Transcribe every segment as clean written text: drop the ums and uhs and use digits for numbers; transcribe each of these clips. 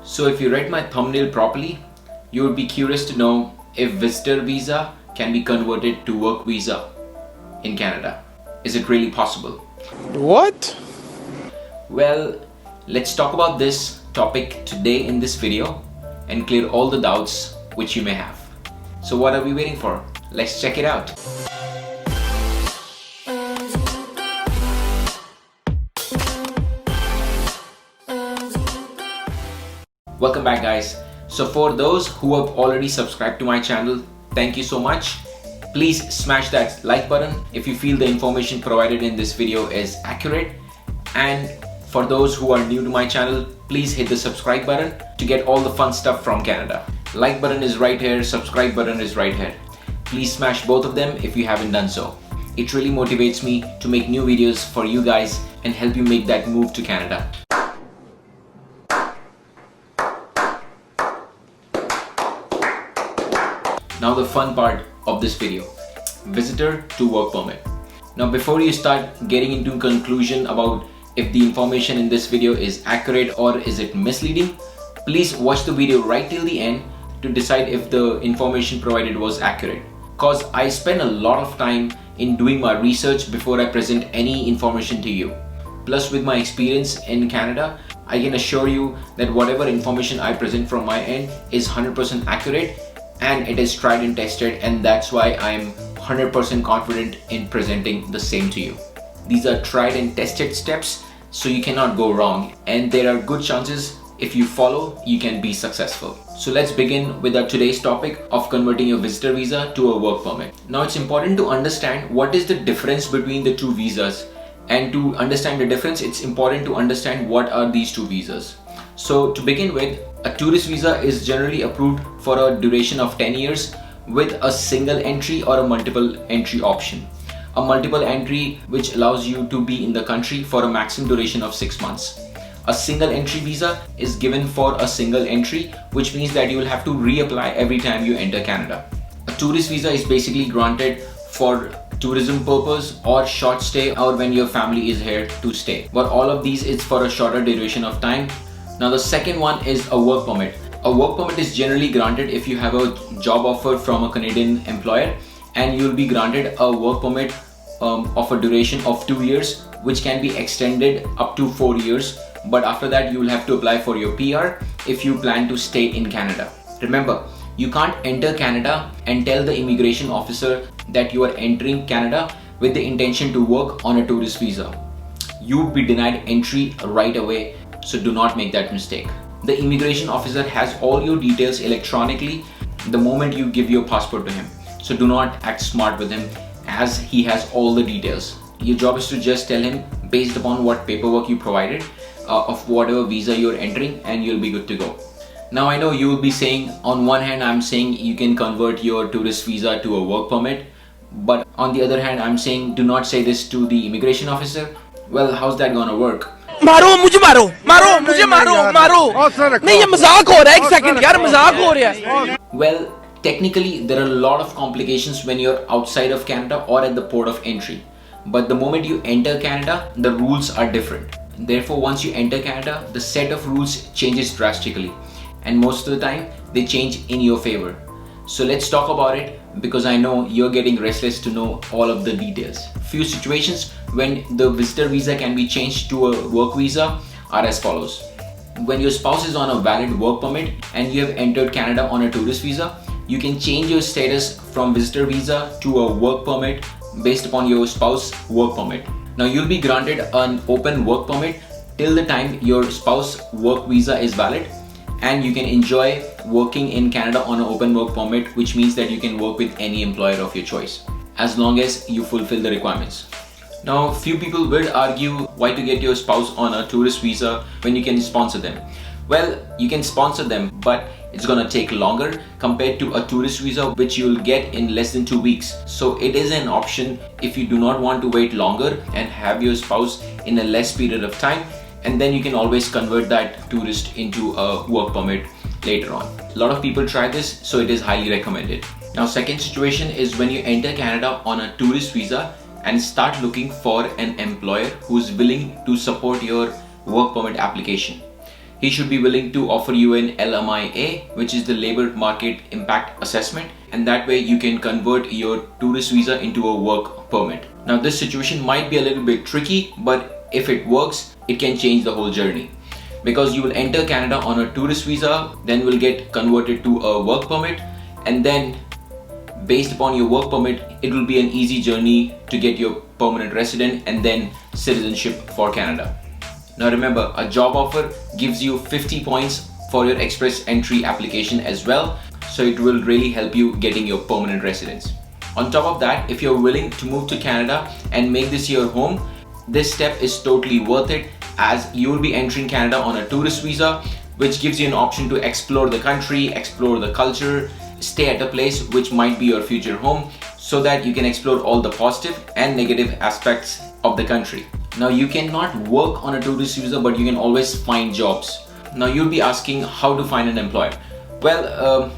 So if you read my thumbnail properly, you would be curious to know if visitor visa can be converted to work visa in Canada. Is it really possible? What? Well, let's talk about this topic today in this video and clear all the doubts which you may have. So what are we waiting for? Let's check it out. Welcome back, guys. So for those who have already subscribed to my channel, thank you so much. Please smash that like button if you feel the information provided in this video is accurate. And for those who are new to my channel, please hit the subscribe button to get all the fun stuff from Canada. Like button is right here, subscribe button is right here. Please smash both of them if you haven't done so. It really motivates me to make new videos for you guys and help you make that move to Canada. Now the fun part of this video, visitor to work permit. Now before you start getting into conclusion about if the information in this video is accurate or is it misleading, please watch the video right till the end to decide if the information provided was accurate. Cause I spend a lot of time in doing my research before I present any information to you. Plus with my experience in Canada, I can assure you that whatever information I present from my end is 100% accurate and it is tried and tested, and that's why I'm 100% confident in presenting the same to you. These are tried and tested steps, so you cannot go wrong, and there are good chances if you follow, you can be successful. So let's begin with our today's topic of converting a visitor visa to a work permit. Now it's important to understand what is the difference between the two visas, and to understand the difference, it's important to understand what are these two visas. So to begin with, a tourist visa is generally approved for a duration of 10 years with a single entry or a multiple entry option. A multiple entry which allows you to be in the country for a maximum duration of 6 months. A single entry visa is given for a single entry, which means that you will have to reapply every time you enter Canada. A tourist visa is basically granted for tourism purpose or short stay, or when your family is here to stay. But all of these is for a shorter duration of time. Now the second one is a work permit. A work permit is generally granted if you have a job offer from a Canadian employer, and you'll be granted a work permit of a duration of 2 years, which can be extended up to 4 years. But after that, you will have to apply for your PR if you plan to stay in Canada. Remember, you can't enter Canada and tell the immigration officer that you are entering Canada with the intention to work on a tourist visa. You would be denied entry right away. So do not make that mistake. The immigration officer has all your details electronically the moment you give your passport to him. So do not act smart with him, as he has all the details. Your job is to just tell him based upon what paperwork you provided of whatever visa you're entering, and you'll be good to go. Now I know you will be saying, on one hand I'm saying you can convert your tourist visa to a work permit, but on the other hand I'm saying do not say this to the immigration officer. Well, how's that gonna work? मारो मुझे मारो मारो मुझे मारो मारो नहीं ये मजाक हो रहा है एक सेकंड यार मजाक हो रहा है. Well, technically there are a lot of complications when you're outside of Canada or at the port of entry, but the moment you enter Canada, the rules are different. Therefore, once you enter Canada, the set of rules changes drastically, and most of the time they change in your favor. So let's talk about it, because I know you're getting restless to know all of the details. Few situations when the visitor visa can be changed to a work visa are as follows. When your spouse is on a valid work permit and you have entered Canada on a tourist visa, you can change your status from visitor visa to a work permit based upon your spouse's work permit. Now you'll be granted an open work permit till the time your spouse work visa is valid, and you can enjoy working in Canada on an open work permit, which means that you can work with any employer of your choice as long as you fulfill the requirements. Now few people will argue why to get your spouse on a tourist visa when you can sponsor them. Well, you can sponsor them, but it's gonna take longer compared to a tourist visa, which you'll get in less than 2 weeks. So it is an option if you do not want to wait longer and have your spouse in a less period of time, and then you can always convert that tourist into a work permit later on. A lot of people try this, so it is highly recommended. Now second situation is when you enter Canada on a tourist visa and start looking for an employer who's willing to support your work permit application. he should be willing to offer you an LMIA, which is the Labor Market Impact Assessment, and that way you can convert your tourist visa into a work permit. Now this situation might be a little bit tricky, but if it works, it can change the whole journey. Because you will enter Canada on a tourist visa, then will get converted to a work permit, and then based upon your work permit, it will be an easy journey to get your permanent resident and then citizenship for Canada. Now remember, a job offer gives you 50 points for your express entry application as well, so it will really help you getting your permanent residence. On top of that, if you're willing to move to Canada and make this your home, this step is totally worth it, as you will be entering Canada on a tourist visa, which gives you an option to explore the country, explore the culture, stay at a place which might be your future home, so that you can explore all the positive and negative aspects of the country. Now you cannot work on a tourist visa, but you can always find jobs. Now you'll be asking how to find an employer. Well,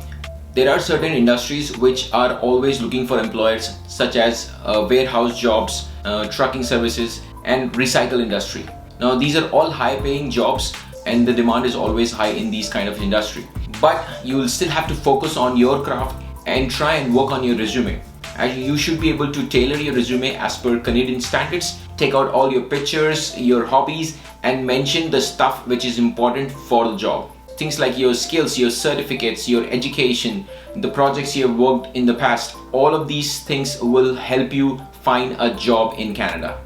there are certain industries which are always looking for employers, such as warehouse jobs, trucking services, and recycle industry. Now these are all high paying jobs and the demand is always high in these kind of industry. But you will still have to focus on your craft and try and work on your resume. As you should be able to tailor your resume as per Canadian standards, take out all your pictures, your hobbies, and mention the stuff which is important for the job. Things like your skills, your certificates, your education, the projects you have worked in the past, all of these things will help you find a job in Canada.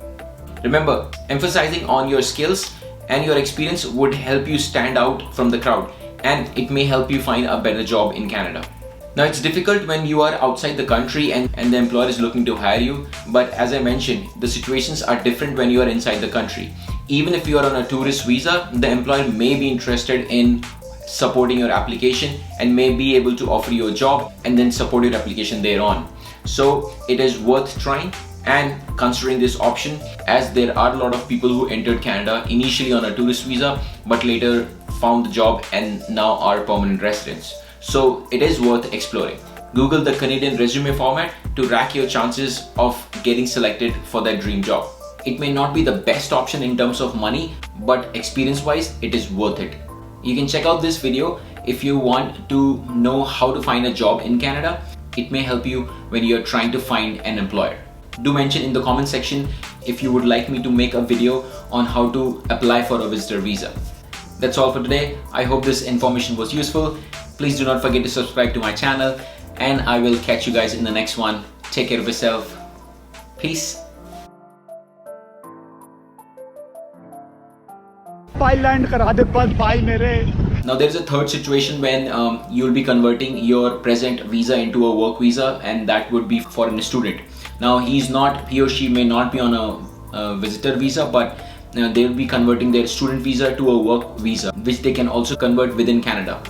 Remember, emphasizing on your skills and your experience would help you stand out from the crowd, and it may help you find a better job in Canada. Now it's difficult when you are outside the country and the employer is looking to hire you, but as I mentioned, the situations are different when you are inside the country. Even if you are on a tourist visa, the employer may be interested in supporting your application and may be able to offer you a job and then support your application thereon. So it is worth trying and considering this option, as there are a lot of people who entered Canada initially on a tourist visa but later found the job and now are permanent residents. So it is worth exploring. Google the Canadian resume format to rack your chances of getting selected for that dream job. It may not be the best option in terms of money, but experience wise it is worth it. You can check out this video if you want to know how to find a job in Canada. It may help you when you're trying to find an employer. Do mention in the comment section if you would like me to make a video on how to apply for a visitor visa. That's all for today. I hope this information was useful. Please do not forget to subscribe to my channel, and I will catch you guys in the next one. Take care of yourself. Peace. Now there's a third situation when you'll be converting your present visa into a work visa, and that would be for a student. Now he or she may not be on a visitor visa, but they'll be converting their student visa to a work visa, which they can also convert within Canada.